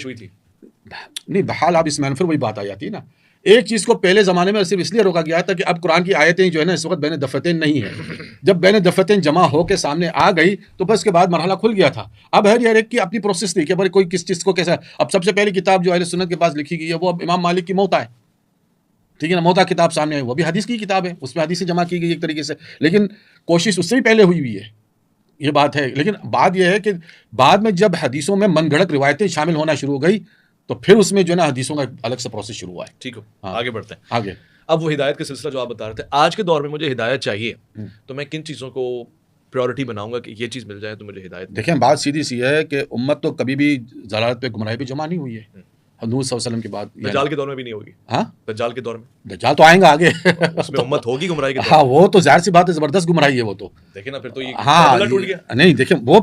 Speaker 2: نہیں بحال، اب اس میں پھر وہی بات آ جاتی ہے نا. ایک چیز کو پہلے زمانے میں صرف اس لیے روکا گیا تھا کہ اب قرآن کی آیتیں جو ہے نا اس وقت بین دفتین نہیں ہیں. جب بین دفتین جمع ہو کے سامنے آ گئی تو بس کے بعد مرحلہ کھل گیا تھا. اب ہر ایک کی اپنی پروسیس تھی کہ بھائی کوئی کس چیز کو کیسا. اب سب سے پہلی کتاب جو اہل سنت کے پاس لکھی گئی ہے وہ اب امام مالک کی موطا ہے. ٹھیک ہے نا. موطا کتاب سامنے ہے، وہ بھی حدیث کی کتاب ہے، اس میں حدیثیں جمع کی گئی ایک طریقے سے، لیکن کوشش اس سے بھی پہلے ہوئی ہے. یہ بات ہے. لیکن بات یہ ہے کہ بعد میں جب حدیثوں میں من گھڑت روایتیں شامل ہونا شروع ہو گئی تو پھر اس میں جو ہے نا حدیثوں کا الگ سے پروسیس شروع ہوا ہے.
Speaker 1: ٹھیک ہو، آگے بڑھتے ہیں.
Speaker 2: آگے
Speaker 1: اب وہ ہدایت کا سلسلہ جو آپ بتا رہے تھے، آج کے دور میں مجھے ہدایت چاہیے تو میں کن چیزوں کو پریورٹی بناؤں گا کہ یہ چیز مل جائے تو مجھے ہدایت؟
Speaker 2: دیکھیں بات سیدھی سی ہے کہ امت تو کبھی بھی ضلالت پہ گمراہی پہ جمع نہیں ہوئی ہے. حضور صلی اللہ علیہ وسلم کے بعد
Speaker 1: دجال کے دور میں بھی نہیں ہوگی.
Speaker 2: ہاں،
Speaker 1: دجال کے دور میں
Speaker 2: دجال تو آئیں گا آگے،
Speaker 1: اس میں امت ہوگی گمراہی کے دور.
Speaker 2: ہاں وہ تو ظاہر سی بات ہے، زبردست گمراہی ہے وہ تو.
Speaker 1: دیکھیں نا پھر تو یہ
Speaker 2: ہاں
Speaker 1: ٹوٹ گیا.
Speaker 2: نہیں دیکھیں وہ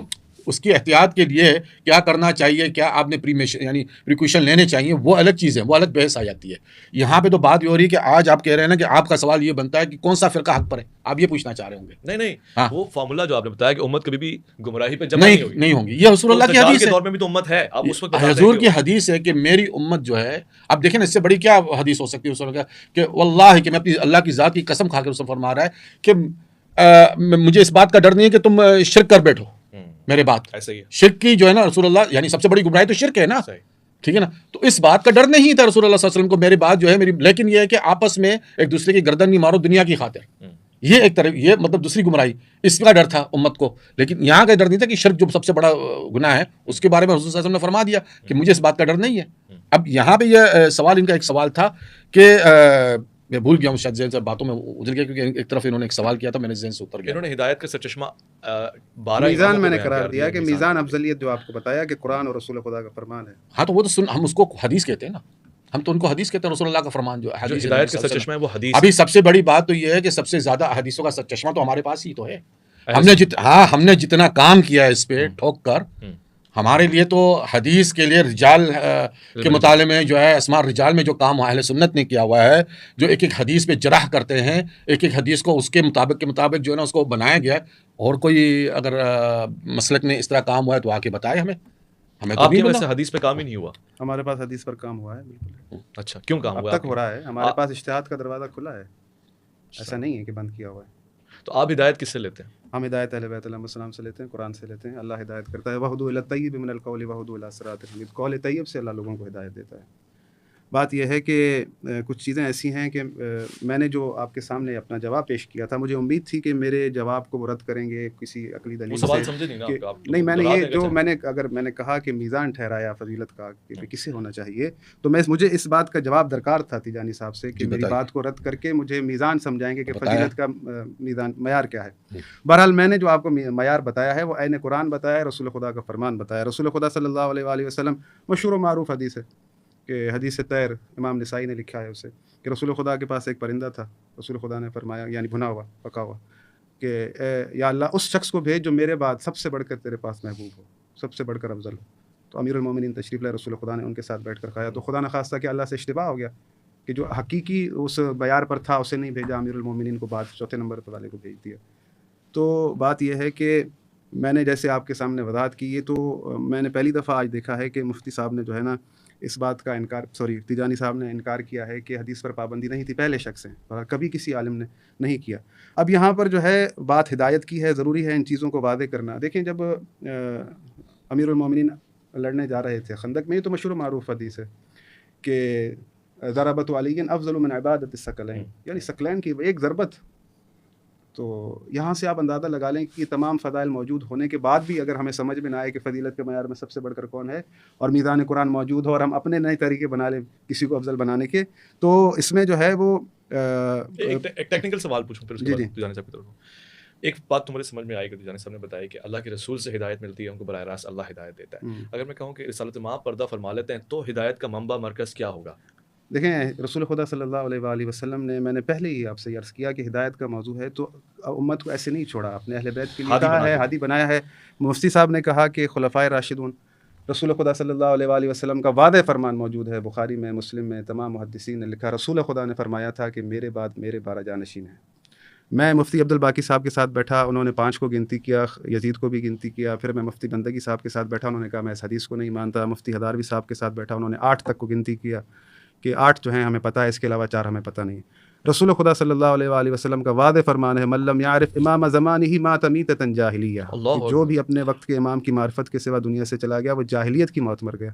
Speaker 2: اس کی احتیاط کے لیے کیا کرنا چاہیے، کیا آپ نے یعنی پریکوشن لینے چاہیے، وہ الگ چیز ہے، وہ الگ بحث آ جاتی ہے. یہاں پہ تو بات یہ ہو رہی ہے کہ آج آپ کہہ رہے ہیں نا کہ آپ کا سوال یہ بنتا ہے کہ کون سا فرقہ حق پر ہے، آپ یہ پوچھنا چاہ رہے ہوں گے.
Speaker 1: نہیں
Speaker 2: ہاں.
Speaker 1: وہ فارمولا جو آپ نے بتایا کہ امت کبھی بھی گمراہی پہ جمع نہیں
Speaker 2: ہوگی، یہ رسول اللہ کی
Speaker 1: دجال
Speaker 2: حدیث
Speaker 1: کے
Speaker 2: ہے.
Speaker 1: دور میں بھی تو امت ہے، آپ اس وقت بتاتے ہیں
Speaker 2: حضور کی حدیث ہے کہ میری امت جو ہے، اب دیکھیں نا اس سے بڑی کیا حدیث ہو سکتی ہے رسول اللہ کہ واللہ کہ میں اپنی اللہ کی ذات کی قسم کھا کے رسول فرما رہا ہے کہ مجھے اس بات کا ڈر نہیں ہے کہ تم شرک کر بیٹھو میرے بات.
Speaker 1: ایسا ہی ہے.
Speaker 2: شرک کی جو ہے نا رسول اللہ یعنی سب سے بڑی گمراہی تو شرک ہے نا، ٹھیک ہے نا. تو اس بات کا ڈر نہیں تھا رسول اللہ صلی اللہ علیہ وسلم کو میری بات جو ہے میری، لیکن یہ ہے کہ آپس میں ایک دوسرے کی گردن نہیں مارو دنیا کی خاطر. یہ ایک طرف یہ مطلب دوسری گمراہی، اس کا ڈر تھا امت کو. لیکن یہاں کا ڈر نہیں تھا کہ شرک جو سب سے بڑا گناہ ہے اس کے بارے میں رسول صلی اللہ علیہ وسلم نے فرما دیا کہ مجھے اس بات کا ڈر نہیں ہے. اب یہاں پہ یہ سوال ان کا ایک سوال تھا کہ میں بھول گیا ہوں، شاید ذہن سے باتوں میں اجل گیا کیونکہ ایک طرف انہوں نے ایک سوال کیا تھا، میں نے ذہن سے اتر گیا.
Speaker 1: انہوں نے ہدایت کا سرچشمہ 12
Speaker 3: میزان میں نے قرار دیا کہ میزان افضلیت جو آپ کو بتایا کہ قرآن اور رسول خدا کا فرمان ہے.
Speaker 2: ہاں تو وہ تو ہم اس کو حدیث کہتے ہیں نا، ہم تو ان کو حدیث کہتے ہیں، رسول اللہ کا فرمان جو حدیث
Speaker 1: ہدایت کا سرچشمہ ہے وہ حدیث.
Speaker 2: ابھی سب سے بڑی بات تو یہ ہے کہ سب سے زیادہ حدیثوں کا سرچشمہ تو ہمارے پاس ہی تو ہے. ہم نے جتنا کام کیا ہے اس پہ ٹھوک کر، ہمارے لیے تو حدیث کے لیے رجال کے مطالعے میں جو ہے اسماء رجال میں جو کام اہل سنت نے کیا ہوا ہے، جو ایک ایک حدیث پہ جرح کرتے ہیں، ایک ایک حدیث کو اس کے مطابق جو ہے نا اس کو بنایا گیا ہے. اور کوئی اگر مسلک میں اس طرح کام ہوا ہے تو آ کے بتائے ہمیں تو
Speaker 1: آپ کے ویسے حدیث پہ کام ہی نہیں ہوا.
Speaker 3: ہمارے پاس حدیث پر کام ہوا ہے بالکل.
Speaker 1: اچھا کیوں کام ہوا؟
Speaker 3: اب تک ہو رہا ہے، ہمارے پاس اجتہاد کا دروازہ کھلا ہے، ایسا نہیں ہے کہ بند کیا ہوا ہے.
Speaker 1: تو آپ ہدایت کس سے لیتے ہیں؟
Speaker 3: ہم ہدایت اہل بیت علیہ السلام سے لیتے ہیں، قرآن سے لیتے ہیں. اللہ ہدایت کرتا ہے، وہدوا الی الطیب من القول وہدوا الی صراط الحمید. قول طیب سے اللہ لوگوں کو ہدایت دیتا ہے. بات یہ ہے کہ کچھ چیزیں ایسی ہیں کہ میں نے جو آپ کے سامنے اپنا جواب پیش کیا تھا، مجھے امید تھی کہ میرے جواب کو وہ رد کریں گے کسی عقلی دلیل سے. نہیں، میں نے کہا کہ میزان ٹھہرایا فضیلت کا کہ کسے ہونا چاہیے، تو مجھے اس بات کا جواب درکار تھا تیجانی صاحب سے کہ میری بات کو رد کر کے مجھے میزان سمجھائیں گے کہ فضیلت کا میزان معیار کیا ہے. بہرحال میں نے جو آپ کو معیار بتایا ہے وہ عین قرآن بتایا ہے، رسول خدا کا فرمان بتایا. رسول خدا صلی اللہ علیہ وآلہ وسلم مشہور و معروف حدیث ہے کہ حدیث طیر، امام نسائی نے لکھا ہے اسے، کہ رسول خدا کے پاس ایک پرندہ تھا. رسول خدا نے فرمایا، یعنی بھنا ہوا پکا ہوا، کہ یا اللہ اس شخص کو بھیج جو میرے بعد سب سے بڑھ کر تیرے پاس محبوب ہو، سب سے بڑھ کر افضل ہو. تو امیر المومنین تشریف لائے، رسول خدا نے ان کے ساتھ بیٹھ کر کھایا. تو خدا نہ خواستہ کہ اللہ سے اشتباہ ہو گیا کہ جو حقیقی اس معیار پر تھا اسے نہیں بھیجا، امیر المومنین کو بعد چوتھے نمبر پر والے کو بھیج دیا. تو بات یہ ہے کہ میں نے جیسے آپ کے سامنے وضاحت کی، یہ تو میں نے پہلی دفعہ آج دیکھا ہے کہ مفتی صاحب نے جو ہے نا اس بات کا تیجانی صاحب نے انکار کیا ہے کہ حدیث پر پابندی نہیں تھی. پہلے شخص ہیں، کبھی کسی عالم نے نہیں کیا. اب یہاں پر جو ہے بات ہدایت کی ہے، ضروری ہے ان چیزوں کو واضح کرنا. دیکھیں جب امیر المومنین لڑنے جا رہے تھے خندق میں، یہ تو مشہور و معروف حدیث ہے کہ ضربت علی افضل من عبادت الثقلین، یعنی ثقلین کی ایک ضربت. تو یہاں سے آپ اندازہ لگا لیں کہ تمام فضائل موجود ہونے کے بعد بھی اگر ہمیں سمجھ میں نہ آئے کہ فضیلت کے معیار میں سب سے بڑھ کر کون ہے، اور میزان قرآن موجود ہو اور ہم اپنے نئے طریقے بنا لیں کسی کو افضل بنانے کے، تو اس میں جو ہے وہ
Speaker 1: ایک ٹیکنیکل سوال پوچھوں پھر اس کے بعد تیجانی صاحب کی طرف. ایک بات تمہارے سمجھ میں آئی کہ تیجانی صاحب نے بتایا کہ اللہ کے رسول سے ہدایت ملتی ہے، ان کو براہ راست اللہ ہدایت دیتا ہے. اگر میں کہوں کہ رسالت مآب پردہ فرما لیتے ہیں تو ہدایت کا منبع مرکز کیا ہوگا؟
Speaker 3: دیکھیں رسول خدا صلی اللہ علیہ وآلہ وسلم نے، میں نے پہلے ہی آپ سے عرض کیا کہ ہدایت کا موضوع ہے تو امت کو ایسے نہیں چھوڑا، اپنے اہل بیت کے لیے کہا ہے، ہادی بنایا ہے. مفتی صاحب نے کہا کہ خلفائے راشدون، رسول خدا صلی اللہ علیہ وآلہ وسلم کا وعدہ فرمان موجود ہے بخاری میں، مسلم میں، تمام محدثین نے لکھا رسول خدا نے فرمایا تھا کہ میرے بعد میرے 12 جانشین ہیں. میں مفتی عبدالباقی صاحب کے ساتھ بیٹھا، انہوں نے 5 کو گنتی کیا، یزید کو بھی گنتی کیا. پھر میں مفتی بندگی صاحب کے ساتھ بیٹھا، انہوں نے کہا میں اس حدیث کو نہیں مانتا. مفتی ہداروی صاحب کے ساتھ بیٹھا، انہوں نے 8 تک کو گنتی کیا کہ 8 جو ہیں ہمیں پتہ ہے، اس کے علاوہ 4 ہمیں پتہ نہیں. رسول خدا صلی اللہ علیہ وآلہ وسلم کا وعدہ فرمان ہے من لم یعرف امام زمانہ مات میتۃ جاہلیہ، جو بھی اپنے وقت کے امام کی معرفت کے سوا دنیا سے چلا گیا وہ جاہلیت کی موت مر گیا.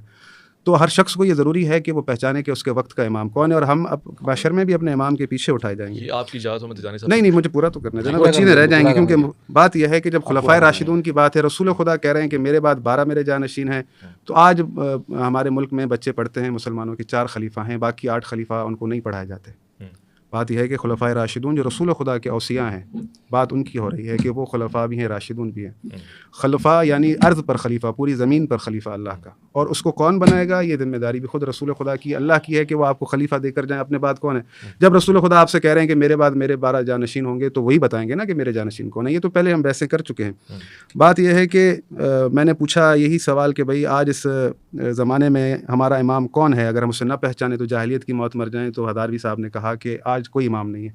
Speaker 3: تو ہر شخص کو یہ ضروری ہے کہ وہ پہچانے کہ اس کے وقت کا امام کون ہے، اور ہم اب باشر میں بھی اپنے امام کے پیچھے اٹھائے جائیں گے.
Speaker 1: آپ کی اجازت میں تیجانی صاحب؟
Speaker 3: نہیں مجھے پورا تو کرنا دینا، وہ چیزیں رہ جائیں گی، کیونکہ بات یہ ہے کہ جب خلفائے راشدون کی بات ہے، رسول خدا کہہ رہے ہیں کہ میرے بعد 12 میرے جانشین ہیں. تو آج ہمارے ملک میں بچے پڑھتے ہیں مسلمانوں کے 4 خلیفہ ہیں، باقی 8 خلیفہ ان کو نہیں پڑھائے جاتے. بات یہ ہے کہ خلفائے راشدون جو رسول خدا کے اوصیاء ہیں، بات ان کی ہو رہی ہے کہ وہ خلفاء بھی ہیں، راشدون بھی ہیں۔ خلفاء یعنی ارض پر خلیفہ، پوری زمین پر خلیفہ اللہ کا، اور اس کو کون بنائے گا؟ یہ ذمہ داری بھی خود رسول خدا کی، اللہ کی ہے کہ وہ آپ کو خلیفہ دے کر جائیں۔ اپنے بعد کون ہے؟ جب رسول خدا آپ سے کہہ رہے ہیں کہ میرے بعد میرے 12 جانشین ہوں گے، تو وہی بتائیں گے نا کہ میرے جانشین کون ہے۔ یہ تو پہلے ہم بحثیں کر چکے ہیں۔ بات یہ ہے کہ میں نے پوچھا یہی سوال کہ بھائی آج اس زمانے میں ہمارا امام کون ہے؟ اگر ہم اسے نہ پہچانے تو جاہلیت کی موت مر جائیں۔ تو ہداروی صاحب نے کہا کہ آج کوئی امام نہیں ہے،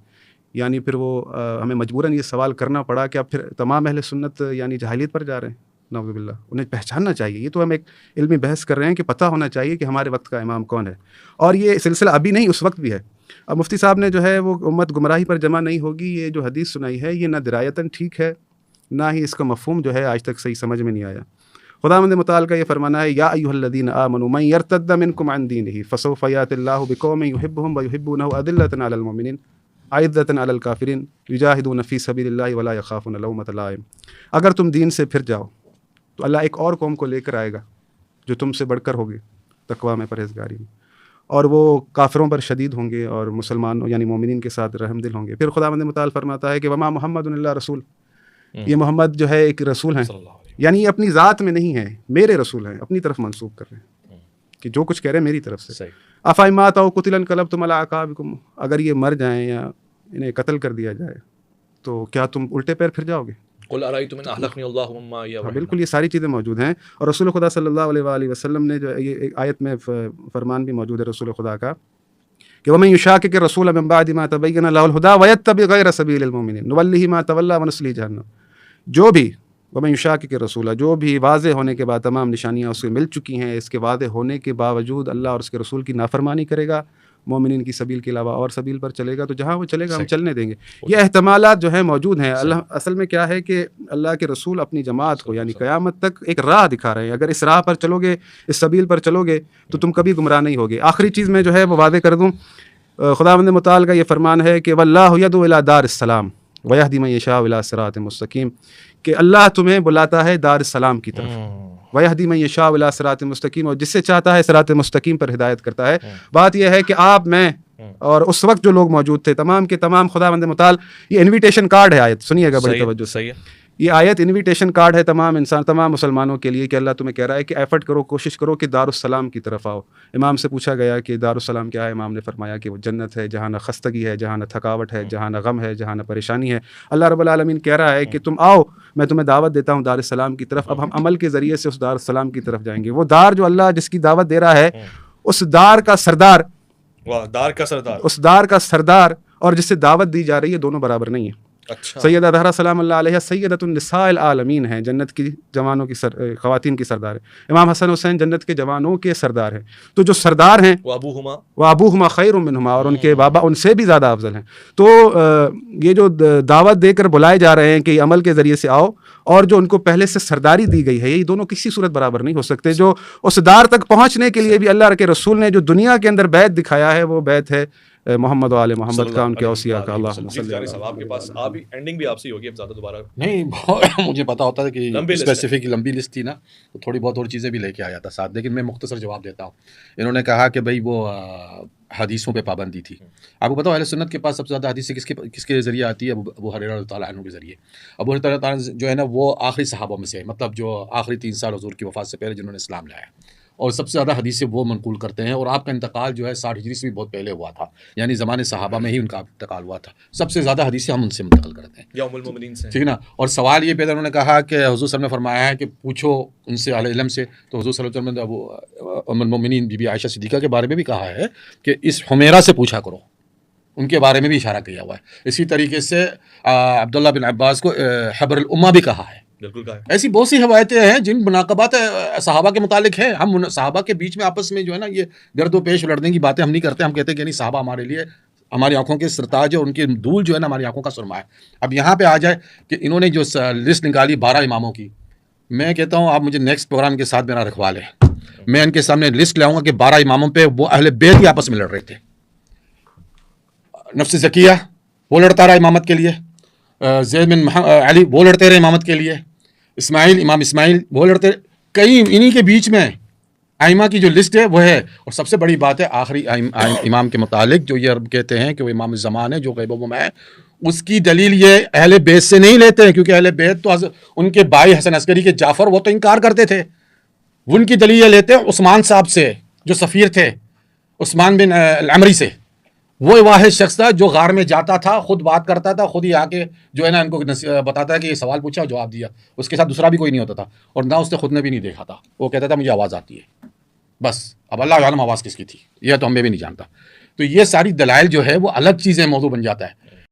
Speaker 3: یعنی پھر وہ ہمیں مجبوراً یہ سوال کرنا پڑا کہ اب پھر تمام اہل سنت یعنی جاہلیت پر جا رہے ہیں، نعوذ باللہ۔ انہیں پہچاننا چاہیے، یہ تو ہم ایک علمی بحث کر رہے ہیں کہ پتہ ہونا چاہیے کہ ہمارے وقت کا امام کون ہے، اور یہ سلسلہ ابھی نہیں اس وقت بھی ہے۔ اب مفتی صاحب نے جو ہے وہ امت گمراہی پر جمع نہیں ہوگی، یہ جو حدیث سنائی ہے یہ نہ درایتاً ٹھیک ہے، نہ ہی اس کا مفہوم جو ہے آج تک صحیح سمجھ میں نہیں آیا۔ خداوند متعال کا یہ فرمانا ہے، یا ایھا الذین آمنوا من یرتد منکم عن دینہ فسوف یأتی اللہ بقوم یحبهم ویحبونہ اذلۃ علی المؤمنین اعزۃ علی الکافرین یجاہدون فی سبیل اللہ ولا یخافون لومۃ لائم۔ اگر تم دین سے پھر جاؤ تو اللہ ایک اور قوم کو لے کر آئے گا جو تم سے بڑھ کر ہوگی تقویٰ میں، پرہیزگاری میں، اور وہ کافروں پر شدید ہوں گے اور مسلمانوں یعنی مومنین کے ساتھ رحم دل ہوں گے۔ پھر خداوند متعال فرماتا ہے کہ وما محمد الا رسول، یہ محمد جو ہے ایک رسول ہیں، یعنی یہ اپنی ذات میں نہیں ہے، میرے رسول ہیں، اپنی طرف منسوب کر رہے ہیں کہ جو کچھ کہہ رہے ہیں میری طرف سے۔ افا مات او قتل انقلبتم علی اعقابکم، اگر یہ مر جائیں یا انہیں قتل کر دیا جائے تو کیا تم الٹے پیر پھر جاؤ گے؟
Speaker 1: قل ارأیتم ان اہلکنی اللہ ومن معی
Speaker 3: بالکل، یہ ساری چیزیں موجود ہیں، اور رسول خدا صلی اللہ علیہ وآلہ وسلم نے جو یہ ایک آیت میں فرمان بھی موجود ہے رسول خدا کا کہ ومن یشاقق الرسول من بعد ما تبین له الهدى ویتبع غیر سبیل المؤمنین نولہ ما تولى ونصلہ جہنم، جو بھی ومن یشاقق الرسول، جو بھی واضح ہونے کے بعد تمام نشانیاں اسے مل چکی ہیں، اس کے واضح ہونے کے باوجود اللہ اور اس کے رسول کی نافرمانی کرے گا، مومنین کی سبیل کے علاوہ اور سبیل پر چلے گا، تو جہاں وہ چلے گا ہم چلنے دیں گے۔ یہ احتمالات جو ہیں موجود ہیں۔ اللہ اصل میں کیا ہے کہ اللہ کے رسول اپنی جماعت کو یعنی قیامت تک ایک راہ دکھا رہے ہیں، اگر اس راہ پر چلو گے، اس سبیل پر چلو گے تو تم کبھی گمراہ نہیں ہوگے۔ آخری چیز میں جو ہے وہ واضح کر دوں، خداوند متعال کا یہ فرمان ہے کہ واللہ یدعو الی دار السلام ویہدی من یشاء الی صراط مستقیم، کہ اللہ تمہیں بلاتا ہے دار السلام کی طرف، ویہدی من یشاء الی صراط مستقیم، اور جس سے چاہتا ہے صراط مستقیم پر ہدایت کرتا ہے۔ بات یہ ہے کہ آپ، میں اور اس وقت جو لوگ موجود تھے تمام کے تمام خداوند متعال، یہ انویٹیشن کارڈ ہے، آیت سنیے گا بڑی توجہ سے، یہ آیت انویٹیشن کارڈ ہے تمام مسلمانوں کے لیے کہ اللہ تمہیں کہہ رہا ہے کہ ایفرٹ کرو، کوشش کرو کہ دارالسلام کی طرف آؤ۔ امام سے پوچھا گیا کہ دارالسلام کیا ہے؟ امام نے فرمایا کہ وہ جنت ہے جہاں نہ خستگی ہے، جہاں نہ تھکاوٹ ہے، جہاں نہ غم ہے، جہاں نہ پریشانی ہے۔ اللہ رب العالمین کہہ رہا ہے کہ تم آؤ، میں تمہیں دعوت دیتا ہوں دارالسلام کی طرف۔ اب ہم عمل کے ذریعے سے اس دارالسلام کی طرف جائیں گے۔ وہ دار جو اللہ جس کی دعوت دے رہا ہے، اس دار کا سردار، اس دار کا سردار اور جس سے دعوت دی جا رہی ہے دونوں برابر نہیں ہیں۔ سیدہ زہرا سلام اللہ علیہ سیدۃ النساء العالمین ہیں، جنت کی جوانوں کی خواتین کی سردار ہیں۔ امام حسن حسین جنت کے جوانوں کے سردار ہیں۔ تو جو سردار ہیں وہ ابوہما خیر منہما، اور ان کے بابا ان سے بھی زیادہ افضل ہیں۔ تو یہ جو دعوت دے کر بلائے جا رہے ہیں کہ عمل کے ذریعے سے آؤ، اور جو ان کو پہلے سے سرداری دی گئی ہے، یہ دونوں کسی صورت برابر نہیں ہو سکتے۔ جو اس دار تک پہنچنے کے لیے بھی اللہ کے رسول نے جو دنیا کے اندر بیعت دکھایا ہے، وہ بیعت ہے محمد و آل محمد کا، ان کے اوصیاء کا۔ اللہم صلی اللہ علیہ وسلم۔
Speaker 1: آپ کے پاس آپ اینڈنگ بھی آپ سے ہوگی، اب زیادہ دوبارہ
Speaker 2: نہیں، مجھے پتا ہوتا تھا کہ اسپیسیفک لمبی لسٹ تھی نا، تو تھوڑی بہت اور چیزیں بھی لے کے آیا تھا ساتھ، لیکن میں مختصر جواب دیتا ہوں۔ انہوں نے کہا کہ بھائی وہ حدیثوں پہ پابندی تھی۔ آپ کو پتا اہل سنت کے پاس سب سے زیادہ حدیث کس کے ذریعے آتی ہے؟ ابو ہریرہ رضی اللہ عنہ کے ذریعے۔ ابو ہریرہ رضی اللہ عنہ جو ہے نا وہ آخری صحابہ میں سے ہے، مطلب جو آخری 3 سال حضور کی وفات سے پہلے جنہوں نے اسلام لایا، اور سب سے زیادہ حدیثیں وہ منقول کرتے ہیں، اور آپ کا انتقال جو ہے 60 ہجری سے بھی بہت پہلے ہوا تھا، یعنی زمانے صحابہ میں ہی ان کا انتقال ہوا تھا۔ سب سے زیادہ حدیثیں ہم ان سے منتقل کرتے ہیں،
Speaker 1: یا ام المومنین سے،
Speaker 2: ٹھیک ہے نا۔ اور سوال یہ پیدا، انہوں نے کہا کہ حضور صلی اللہ علیہ وسلم نے فرمایا ہے کہ پوچھو ان سے اہل علم سے، تو حضور صلی اللہ علیہ وسلم نے ام المومنین بی بی عائشہ صدیقہ کے بارے میں بھی کہا ہے کہ اس حمیرہ سے پوچھا کرو، ان کے بارے میں بھی اشارہ کیا ہوا ہے۔ اسی طریقے سے عبداللہ بن عباس کو حبر الامہ بھی کہا ہے۔ ایسی بہت سی روایتیں ہیں جن مناقبات صحابہ کے متعلق ہیں۔ ہم صحابہ کے بیچ میں آپس میں جو ہے نا یہ گرد و پیش لڑنے کی باتیں ہم نہیں کرتے۔ ہم کہتے ہیں کہ نہیں، صحابہ ہمارے لیے ہماری آنکھوں کے سرتاج ہے، ان کی دھول جو ہے نا ہماری آنکھوں کا سرما ہے۔ اب یہاں پہ آ جائے کہ انہوں نے جو لسٹ نکالی 12 اماموں کی، میں کہتا ہوں آپ مجھے نیکسٹ پروگرام کے ساتھ میرا رکھوا لیں، میں ان کے سامنے لسٹ لاؤں گا کہ 12 اماموں پہ وہ اہل بیت ہی آپس میں لڑ رہے تھے۔ نفس زکیہ وہ لڑتا رہا امامت کے لیے، زید بن علی وہ لڑتے رہے امامت کے لیے، امام اسماعیل وہ لڑتے، کئی انہی کے بیچ میں ائمہ کی جو لسٹ ہے وہ ہے. اور سب سے بڑی بات ہے آخری امام کے متعلق جو یہ کہتے ہیں کہ وہ امام الزمان ہے جو غیب و میں ہے، اس کی دلیل یہ اہل بیت سے نہیں لیتے ہیں، کیونکہ اہل بیت تو ان کے بھائی حسن عسکری کے جعفر وہ تو انکار کرتے تھے. ان کی دلیل یہ لیتے ہیں عثمان صاحب سے جو سفیر تھے، عثمان بن العمری سے. وہ واحد شخص تھا جو غار میں جاتا تھا، خود بات کرتا تھا، خود ہی آ کے جو ہے نا ان کو بتاتا ہے کہ یہ سوال پوچھا اور جواب دیا. اس کے ساتھ دوسرا بھی کوئی نہیں ہوتا تھا، اور نہ اس نے خود نے بھی نہیں دیکھا تھا. وہ کہتا تھا مجھے آواز آتی ہے بس. اب اللہ عالم آواز کس کی تھی یہ تو ہمیں بھی نہیں جانتا. تو یہ ساری دلائل جو ہے وہ الگ چیزیں موضوع بن جاتا ہے.